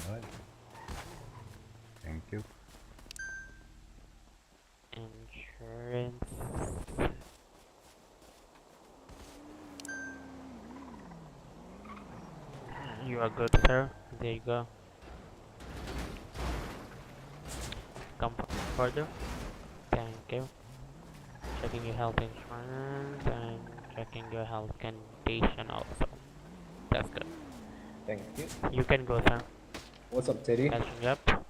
Alright. Thank you. Insurance. You are good, sir. There you go. Come further. Thank you. Checking your health insurance and checking your health condition also. That's good. Thank you. You can go, sir. What's up, Teddy? Catching up.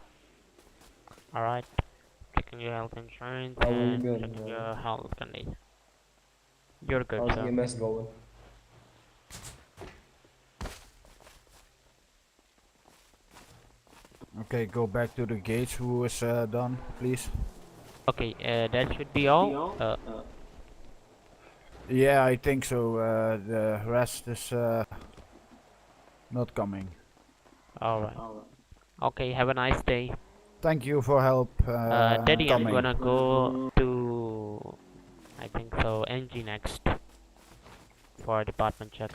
Alright. Checking your health insurance How you and been, checking man? your health condition. You're good, How's sir. EMS going? Okay, go back to the gates. Who is done, please? Okay, that should be all. Yeah, I think so. The rest is not coming. Alright. Okay, have a nice day. Thank you for help Teddy, I'm coming. gonna go to, I think so, NG next for a department check.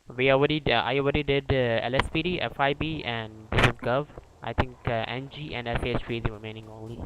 I already did LSPD, FIB, and this is Gov. I think NG and SAHP is the remaining only.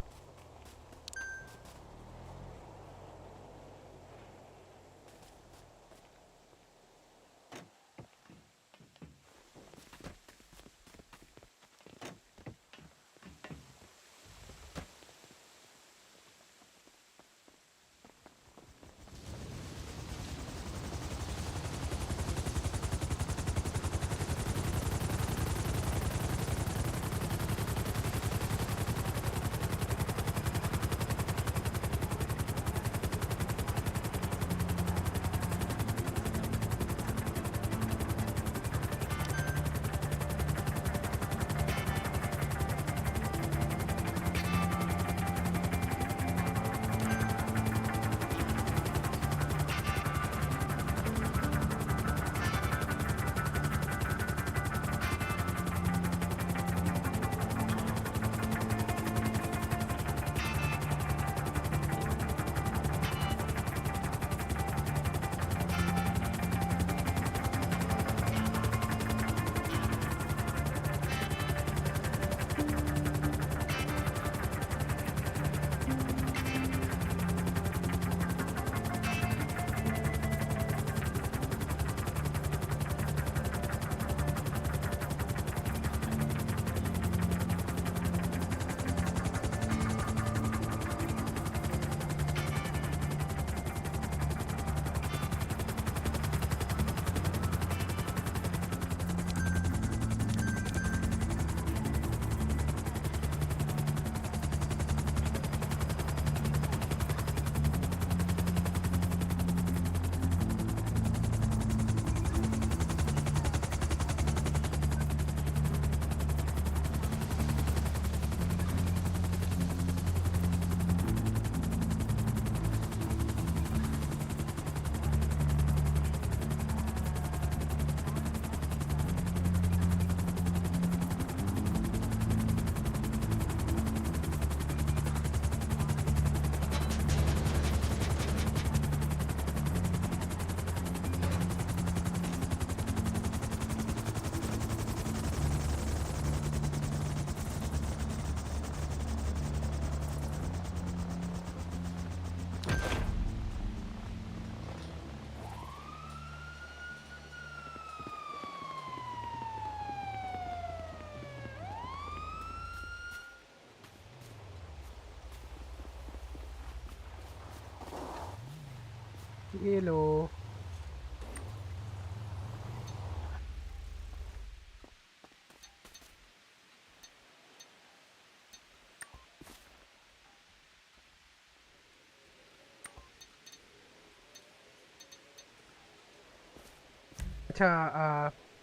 Hello.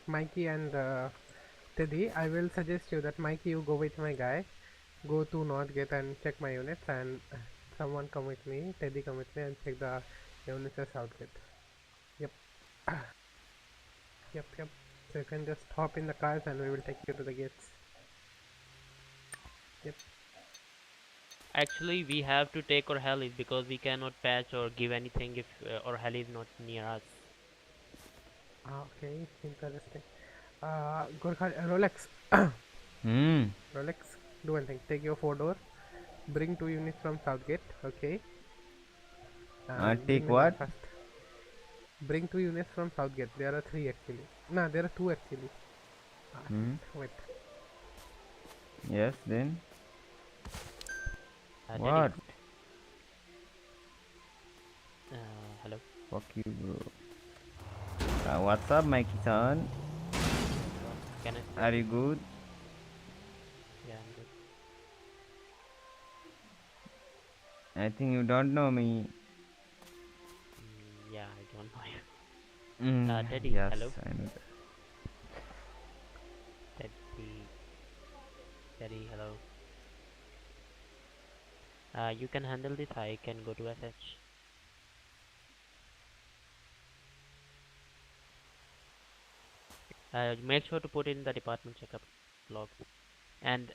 Mikey and Teddy, I will suggest you that Mikey, you go with my guy. Go to Northgate and check my units, and someone come with me. Teddy come with me and check the units at Southgate. Yep. Yep. So you can just hop in the cars and we will take you to the gates. Yep. Actually, we have to take our helis because we cannot patch or give anything if our heli is not near us. Okay, interesting. Gorkha, Rolex. Hmm. Rolex, do one thing. Take your 4-door. Bring 2 units from Southgate. Okay. And bring Take them in what? fast. Bring 2 units from Southgate. There are 3 actually. No, there are 2 actually. Hmm. Shit. Wait. Yes. Then Teddy. what? Hello. Fuck you, bro. What's up, Mikey-san? Can I? Are you good? Yeah, I'm good. I think you don't know me. Yeah, I don't know you. Mm, Teddy, yes, hello. I know that. Teddy, hello. You can handle this. I can go to SH. Make sure to put in the department checkup log, and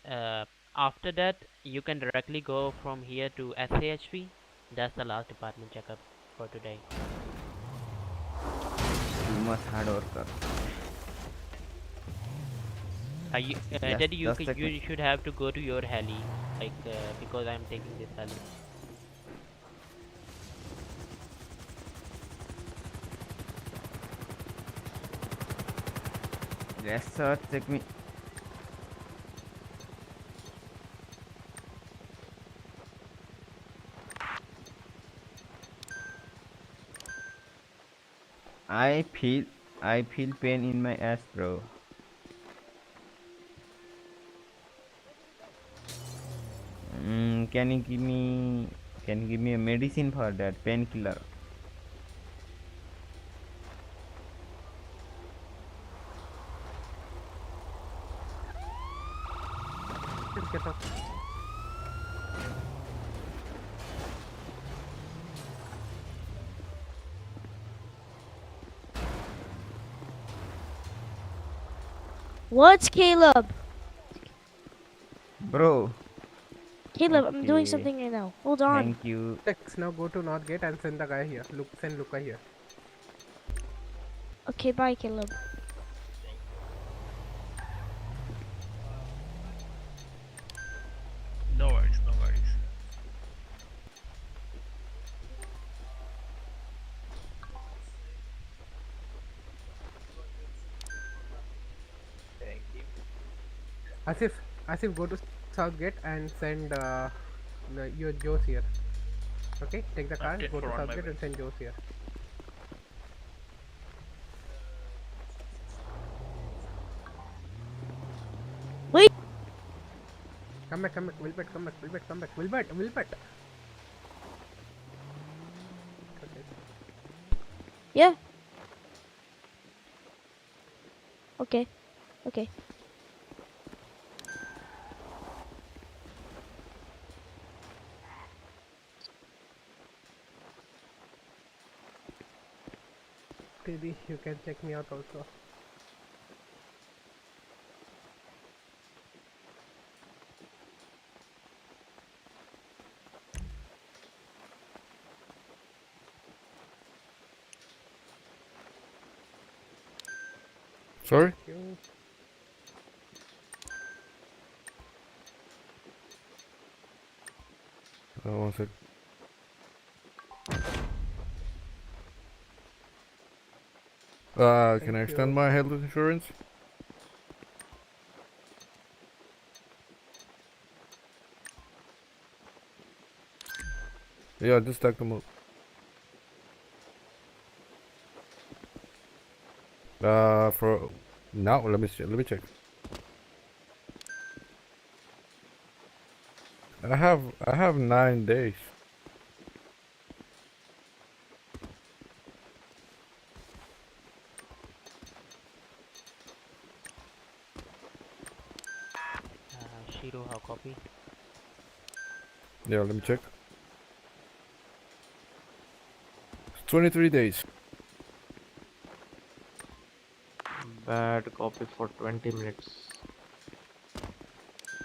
after that you can directly go from here to SAHP. That's the last department checkup for today. You must hard worker. Yes, Daddy, just a second. you should have to go to your heli, like because I'm taking this heli. Yes, sir. Take me. I feel, I feel pain in my ass, bro. Can you give me, a medicine for that painkiller? Just get off. What, Caleb? Bro. Caleb, I'm doing Okay. something right now. Hold on. Thank you. Text, now go to Northgate and send the guy here. Look, send Luca here. Okay, bye, Caleb. No worries, no worries. Thank you. Asif, go to Southgate and send your Joes here. Okay, take the car, Update go to for on my Southgate way. and send Joes here. Wait. Come back, Wilbert, come back, Wilbert. Okay. Yeah. Okay. Okay. Teddy, you can check me out also. Sorry? You. One sec. Can I Thank extend you. my health insurance? Yeah, just stack them up. For now, let me see. Let me check. I have 9 days. Shiro, how copy? Yeah, let me check. It's 23 days. Bad copy for 20 minutes.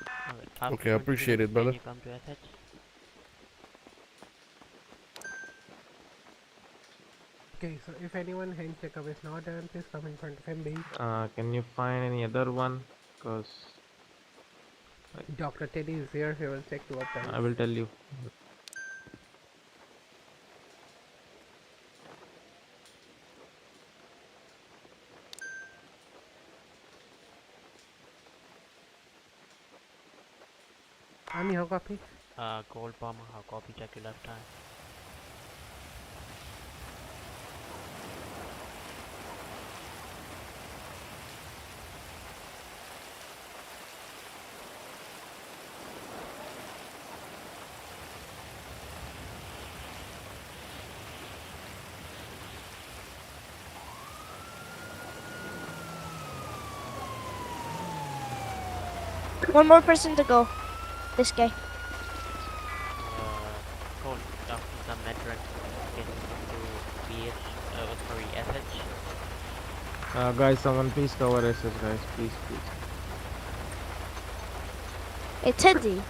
Okay, after Okay, I 20 appreciate minutes, it, can brother. you come to SH? Okay, so if anyone hand checkup is not done, please come in front of MD. Can you find any other one? Cause Dr. Teddy is here, he will check two of them. I will tell you. Ami, how copy? Gold bomber, how copy, check your left hand. One more person to go. This guy. Gold, after some veteran can do BH, sorry, SH. Guys, someone please cover SS, guys. Please. Hey, Teddy.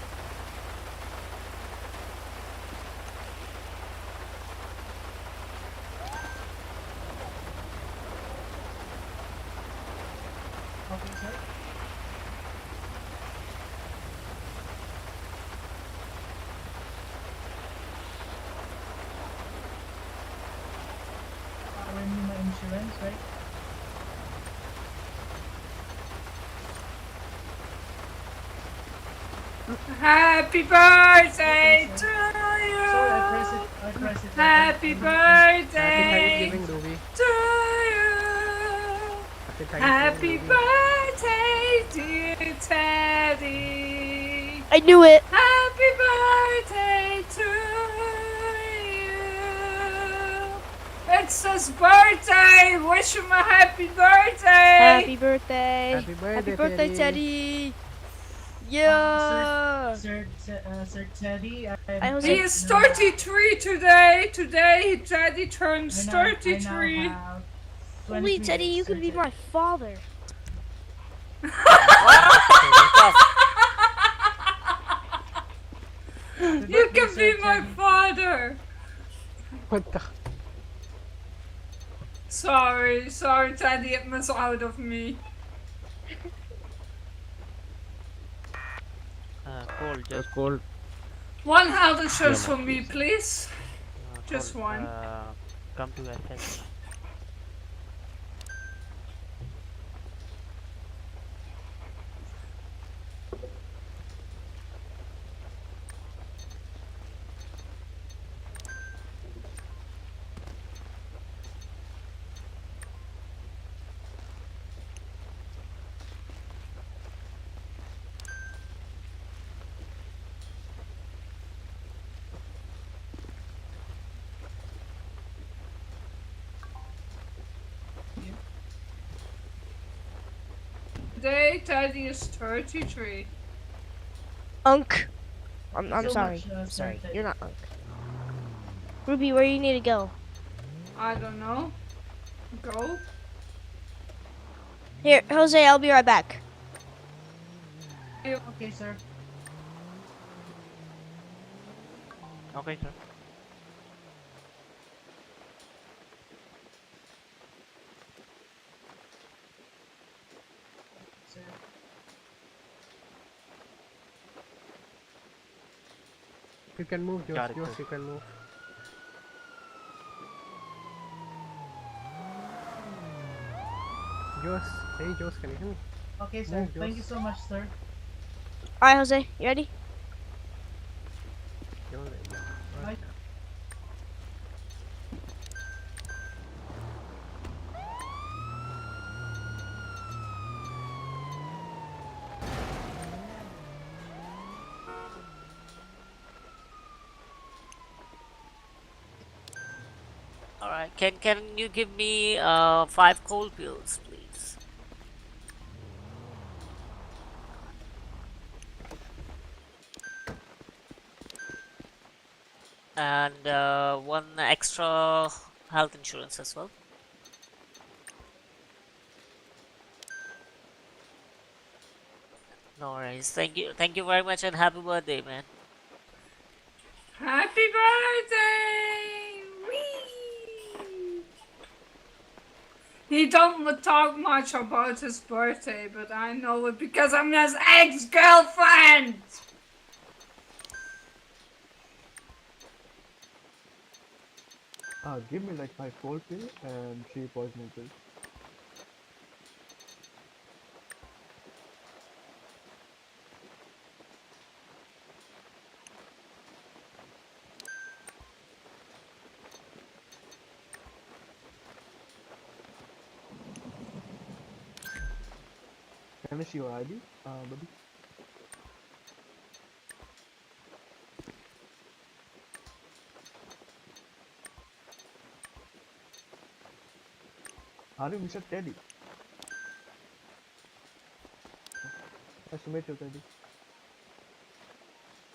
Happy birthday to you. Happy birthday Thanksgiving, Ruby. to you. Happy Ruby. birthday, dear Teddy. I knew it. Happy birthday to you. It's his birthday. Wish him a happy birthday. Happy birthday. Happy birthday, Happy birthday, Teddy. Yeah. Sir Teddy, I was He like, is 33 today. Today, Teddy turns 33. holy Teddy, you could be my father. You can be my father. What the? Sorry, Teddy, it was out of me. Gold, just Cold. One health insurance for me, please. Just Gold, one. come to SH. Today, Teddy is 33. Unk. I'm So sorry. much, I'm sorry. Teddy. You're not Unk. Ruby, where you need to go? I don't know. Go. Here, Jose, I'll be right back. Okay, sir. Okay, sir. Sir. You can move, Got Josh. it, Josh, sir. you can move. Josh, hey Josh, can you hear me? Okay, sir. Move, Thank you Josh. so much, sir. Alright, Jose, you ready? You're ready. Bye. Alright, can you give me 5 cold pills, please? And one extra health insurance as well. No worries. Thank you very much, and happy birthday, man. Happy birthday! Whee! He don't talk much about his birthday, but I know it because I'm his ex-girlfriend. Give me like 5 cold pill and 3 poisoning pills. Can I see your ID, buddy? Are you Mr. Teddy? Nice to meet you, Teddy.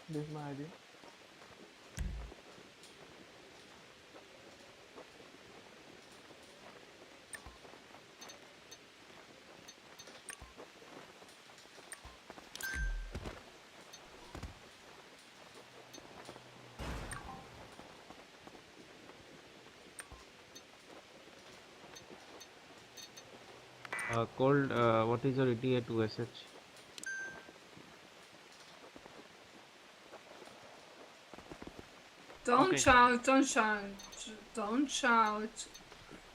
This is my ID. Cold, what is your ETA to SH? Don't shout, don't shout, don't shout.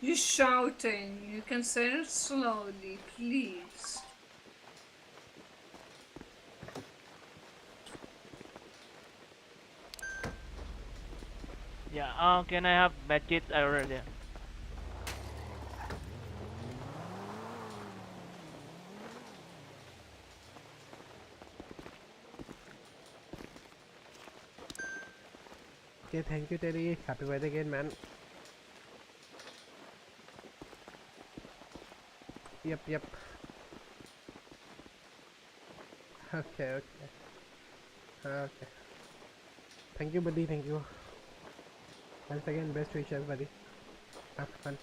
You're shouting. You can say it slowly, please. Yeah, can I have medkits already? Okay, thank you, Teddy. Happy birthday again, man. Yep. Okay. Thank you, buddy. Thank you. Once again, best wishes, buddy. Have fun.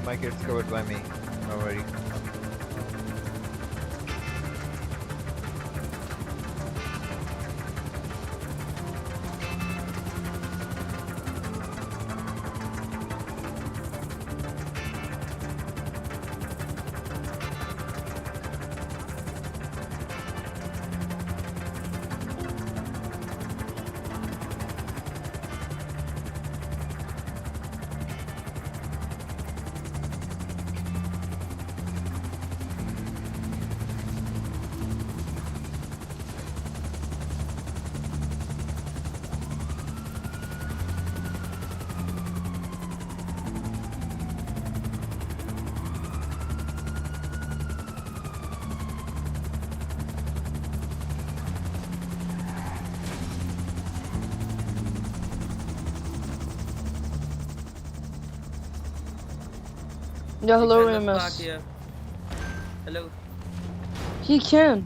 my kid's covered by me. Don't worry. Yeah, hello, EMS. Hello. He can.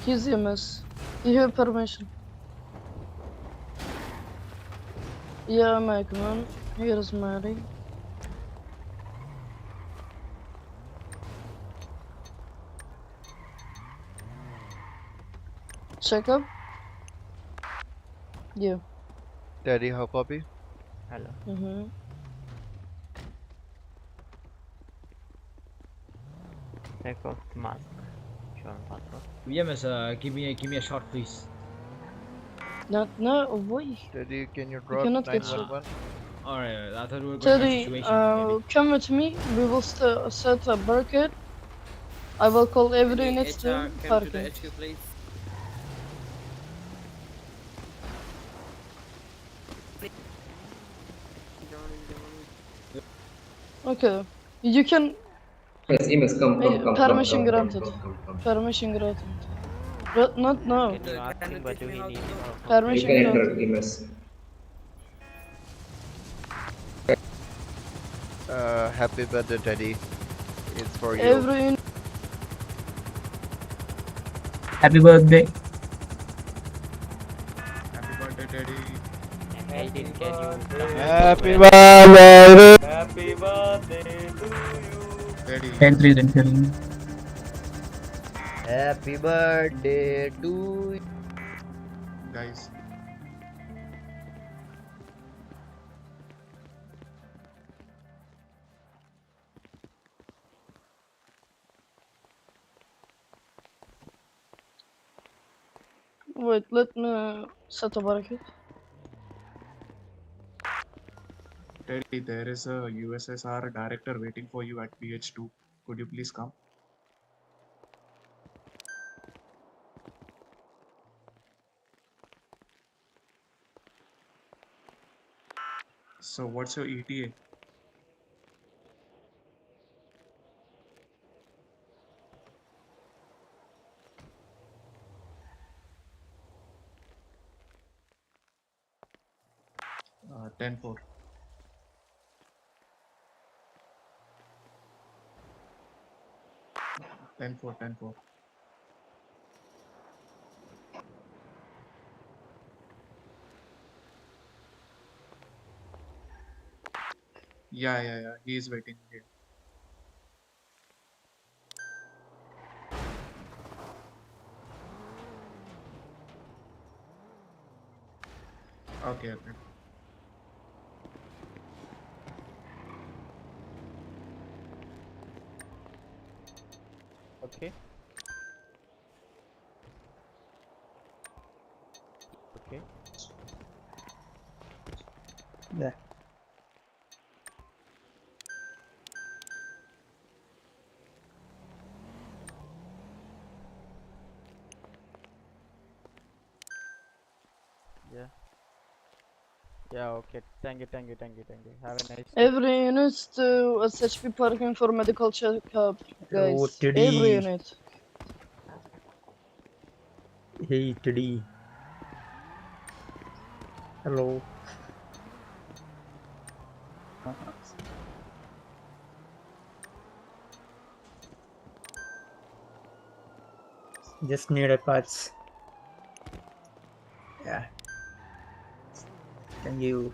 He's EMS. You have permission. Yeah, my command. Here is Mary. Check-Up? Yeah. Daddy, how copy? Hello. Mm-hmm. Take off the mask. Show me passport. EMS, give me a shot, please. No, why? Daddy, can you You drop cannot get shot. 911? Alright, I thought we were going to Teddy, a situation. Maybe. come with me. We will set a barricade. I will call every unit to parking. HQ, please. Okay. You can. Yes, EMS, come. Permission granted. Permission granted. Not now. Can you ask him what do he need? Permission You can enter granted. EMS. Happy birthday, Daddy. It's for you. Every unit. Happy birthday. Happy birthday, Daddy. Aiden, can you come Happy birthday! Happy birthday to you. Daddy. 10-3. Happy birthday to you. Guys. Wait, let me set a barricade. Daddy, there is a USSR director waiting for you at PH2. Could you please come? So what's your ETA? Uh, 10-4. Ten four. Yeah. He is waiting here. Okay. Okay. Okay. Yeah. Yeah, okay. Thank you. Have a nice day. Every unit to SHP parking for medical checkup, guys. Oh, Teddy. Every unit. Hey, Teddy. Hello. Just need a patch. Yeah. Thank you.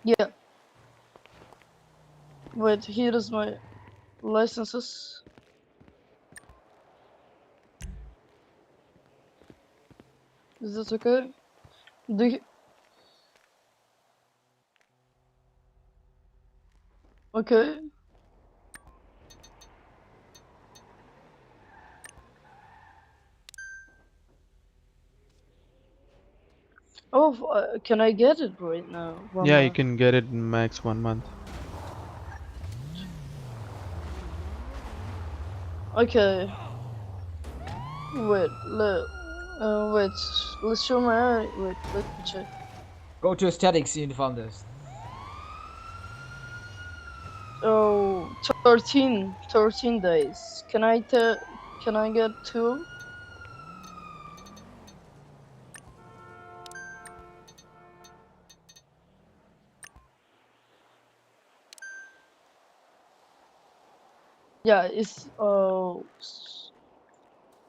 Yeah. Wait, here is my licenses. Is this okay? Do you... Okay. Oh, can I get it right now? Yeah, you can get it in max 1 month. Okay. Wait, wait. Let's show my eye. Wait, let me check. Go to aesthetics in found this. Oh, 13 days. Can I get 2? Yeah, it's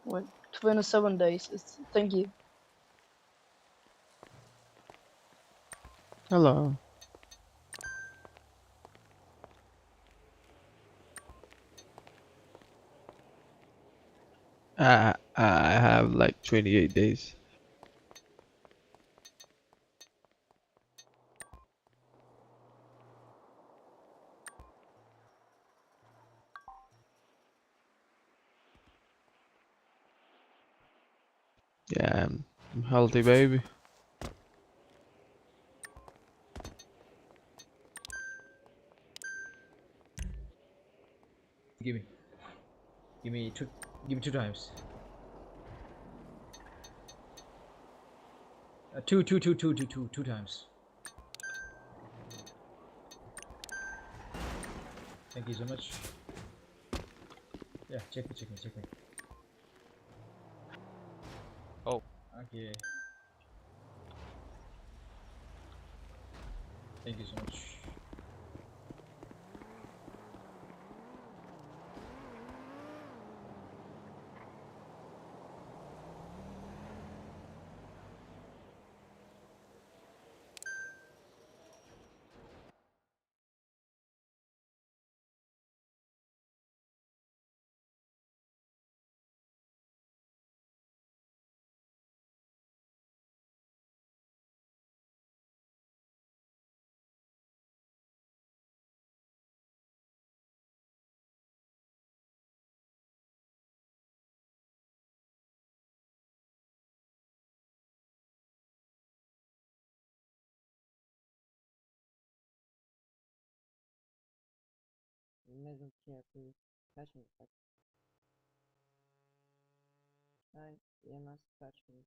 wait, 27 days. Thank you. Hello. I have like 28 days. Yeah, I'm healthy, baby. Give me. Give me two. Give me 2 times. Two times. Thank you so much. Yeah, check me. Oh. Okay. Thank you so much. Emergency care, please. Patient. Hi, EMS patient.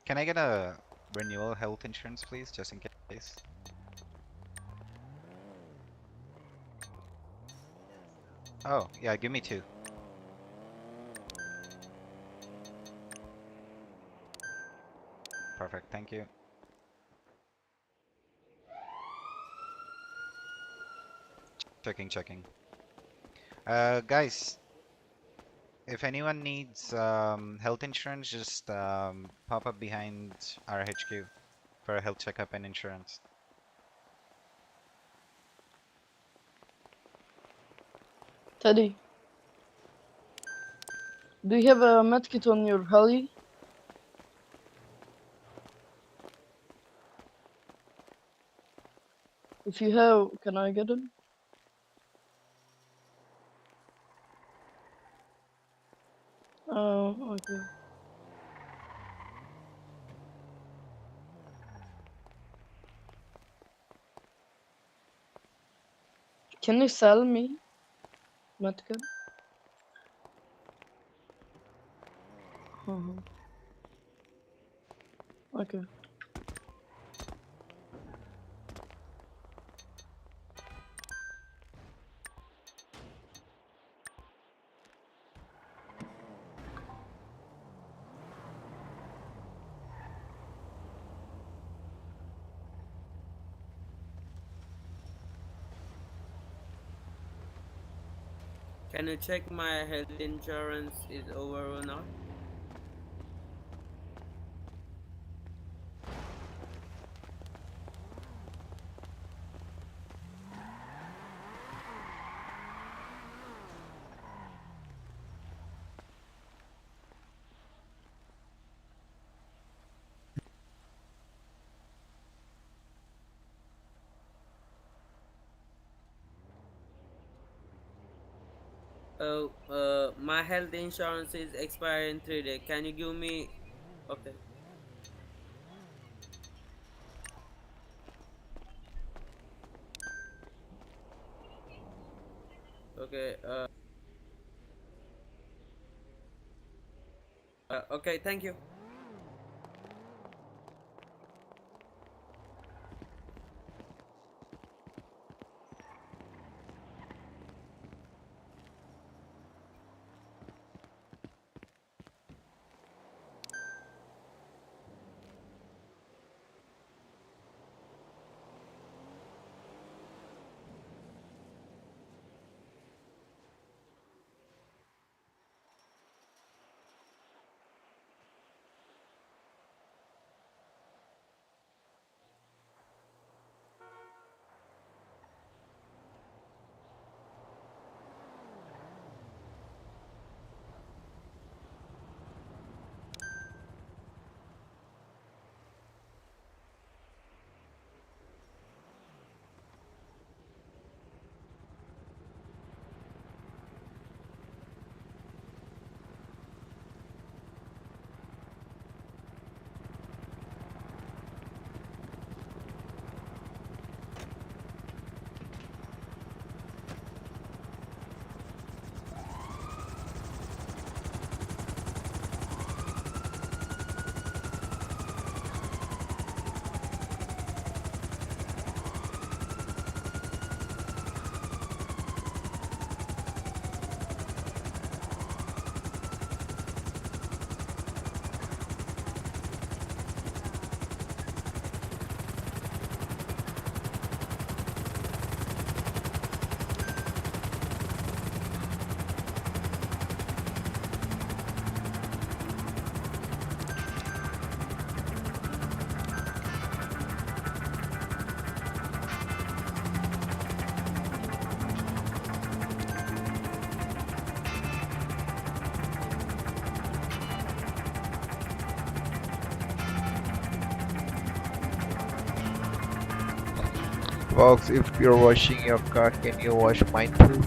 Can I get a renewal health insurance, please, just in case? Oh, yeah, give me 2. Perfect, thank you. Checking. Guys, if anyone needs health insurance, just pop up behind our HQ for a health checkup and insurance. Teddy, do you have a medkit on your heli? If you have, can I get it? Oh, okay. Can you sell me medical? Okay. Can you check my health insurance is over or not? Oh, my health insurance is expiring in 3 days. Can you give me? Okay. Okay. Okay. Thank you. Box, if you're washing your car, can you wash mine too?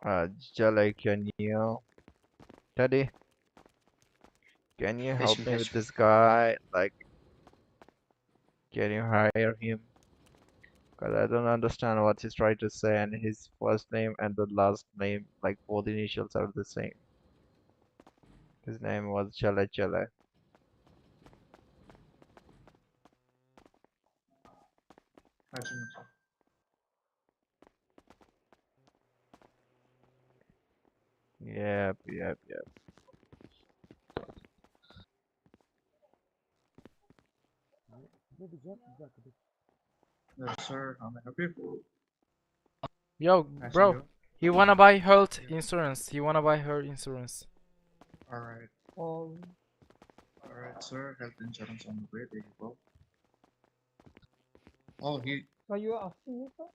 Jale, can you... Teddy, can you help me with this guy? Like, can you hire him? Because I don't understand what he's trying to say, and his first name and the last name, like both initials are the same. His name was Chale Chale. Yep, yep, yep. Yes, sir. I'm happy. Yo, bro, he wanna buy health insurance. He wanna buy her insurance. Alright. Alright, sir. Health insurance on the way. There you go. Oh, he. Are you asking me, sir?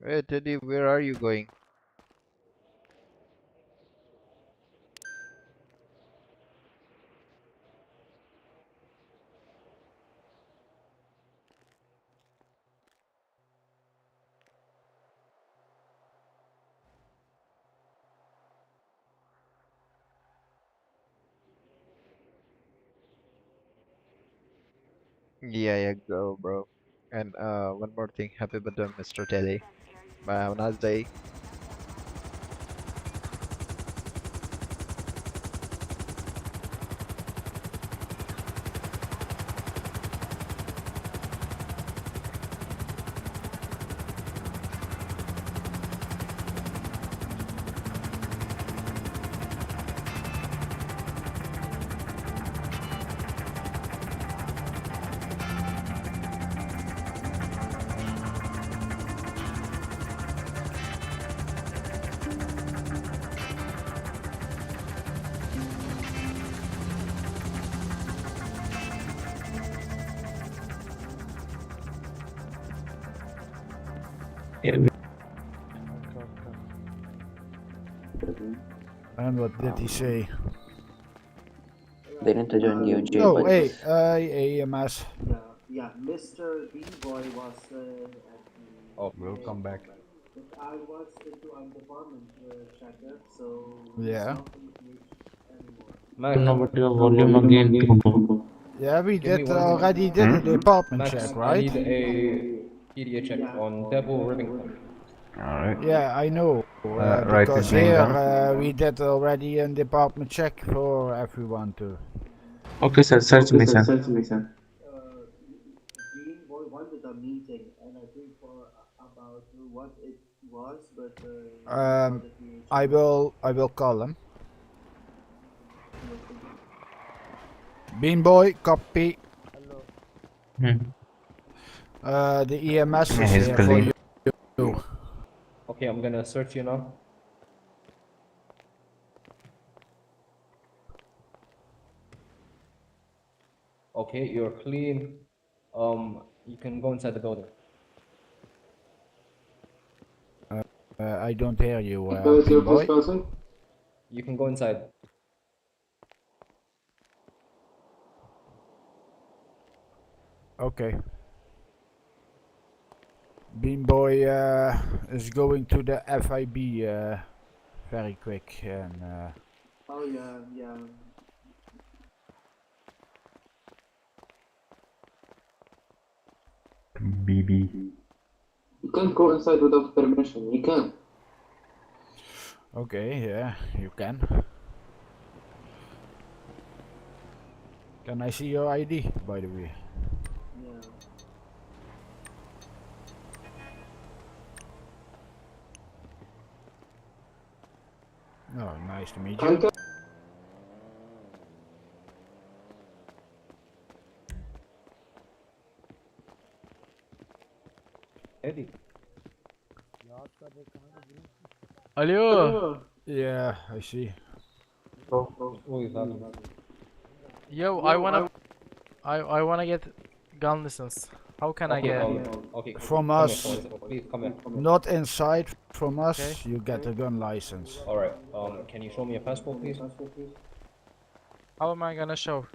Hey, Teddy, where are you going? Yeah, yeah, go, bro. And one more thing, happy birthday, Mr. Teddy. Bye, have a nice day. And what did he say? They need to join UG, Oh, but hey, EMS. Yeah, Mr. B-Boy was Oh, we'll come back. but I was into a department checker, so Yeah. Max, what your volume again? Yeah, we Give me did 1 minute. already did a department Max, check, I right? need a PDA check on Devil Rivington. Alright. Yeah, I know. Write Because his name here down. we did already a department check for everyone too. Okay, sir. Search me, sir. B-Boy wanted a meeting, and I think for about what it was, but I will call him. Beanboy, copy. The EMS is he's here for clean. you. Okay, I'm gonna search you now. Okay, you're clean. You can go inside the building. I don't hear you, Beanboy. You can go inside. Okay. Beanboy is going to the FIB very quick and oh yeah, yeah. BB. you can't go inside without permission. You can't. okay, yeah, you can. Can I see your ID, by the way? Yeah. Oh, nice to meet you. Eddie. Hello. Yeah, I see. Who is that? Yo, I wanna get gun license. How can I Okay, get? okay. From Come us, here, please come here. not inside. From us, Okay. you get a gun license. All right. Can you show me your passport, please? How am I gonna show?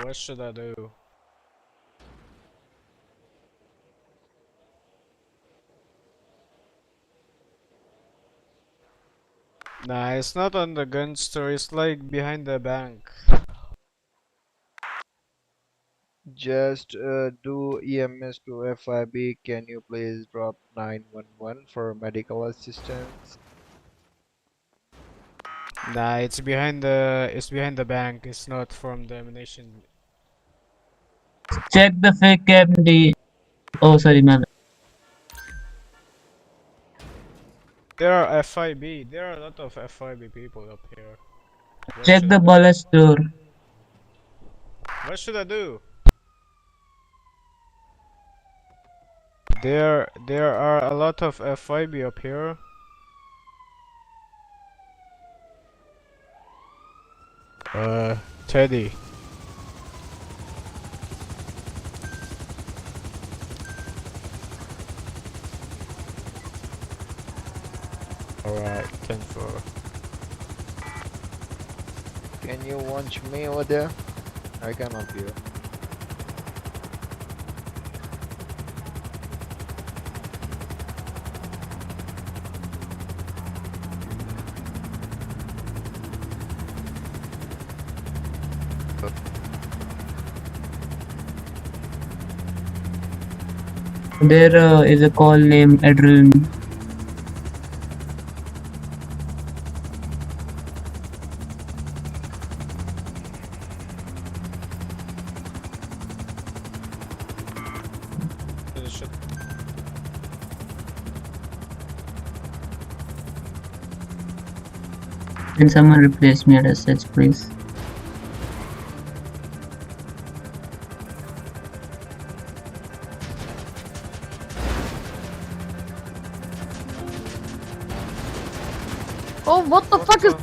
What should I do? Nah, it's not on the gun store, it's like behind the bank. Just do EMS to FIB. Can you please drop 911 for medical assistance? Nah, it's behind the bank, it's not from the ammunition. Check the fake MD. Oh, sorry, man. There are FIB, there are a lot of FIB people up here. Check the bullet store. What should I do? There are a lot of FIB up here. Teddy. Alright, 10-4. Can you watch me over there? I can help you. There is a call named Adrenaline. Can someone replace me at SH, please? Oh, what the fuck is...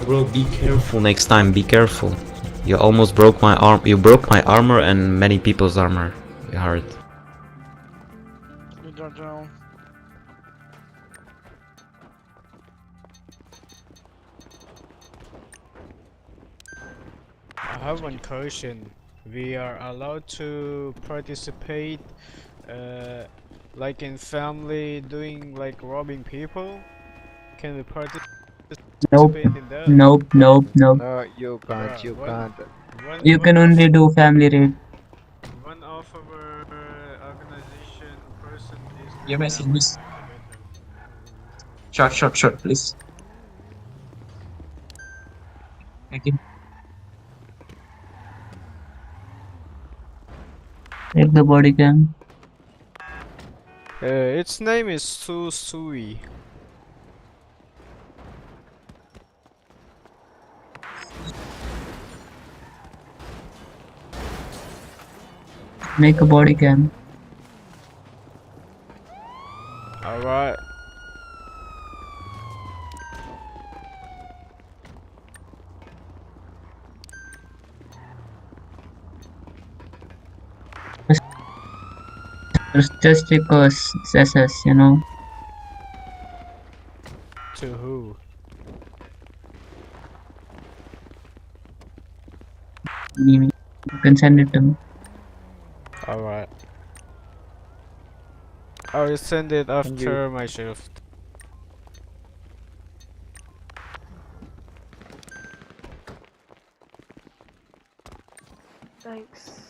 Bro, be careful next time, be careful. You almost broke my arm. You broke my armor and many people's armor. You hurt. You don't know. I have one question. We are allowed to participate, like in family, doing like robbing people? Can we participate Nope. in that? Nope. Nope. Nope. No, you can't. Bruh, You one- can't. You can only do family raid. One of our organization person is Yeah, doing message this. that. Short, please. Thank you. Check the body cam. Its name is Sui. Make a body cam. Alright. Just take a SS, you know. To who? You can send it to me. Alright. I will send it after my shift. Thanks.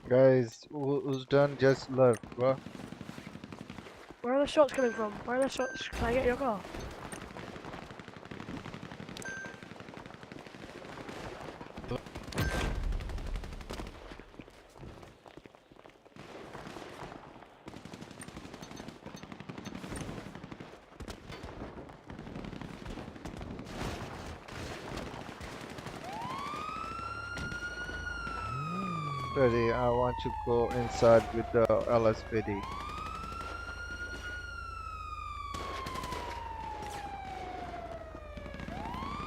Guys, who's done just left, bro? Where are the shots coming from? Where are the shots? Can I get your car? Ready, I want to go inside with the LSPD.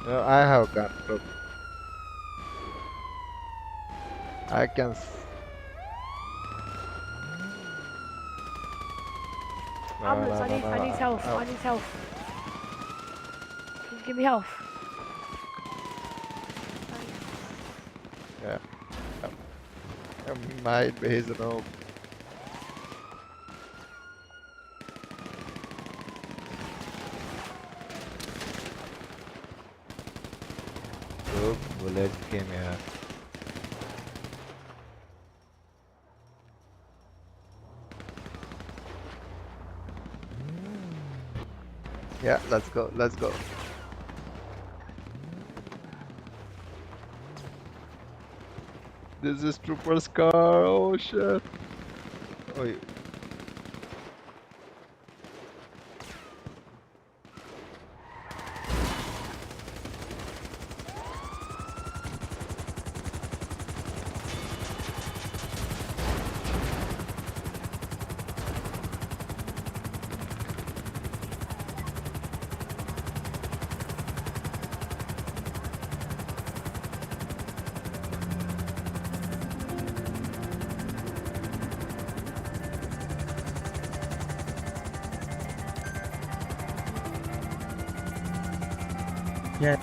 No, I have gun, bro. I can. Ambulance, I need health. I need health. Can you give me health? Yeah. Might be his no. Oh, bullet came here. Yeah, let's go, let's go. This is Trooper's car, oh shit. Oh, Yeah.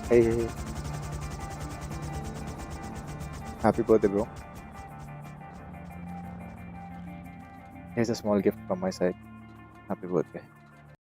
Hey. Happy birthday, bro. Here's a small gift from my side. Happy birthday.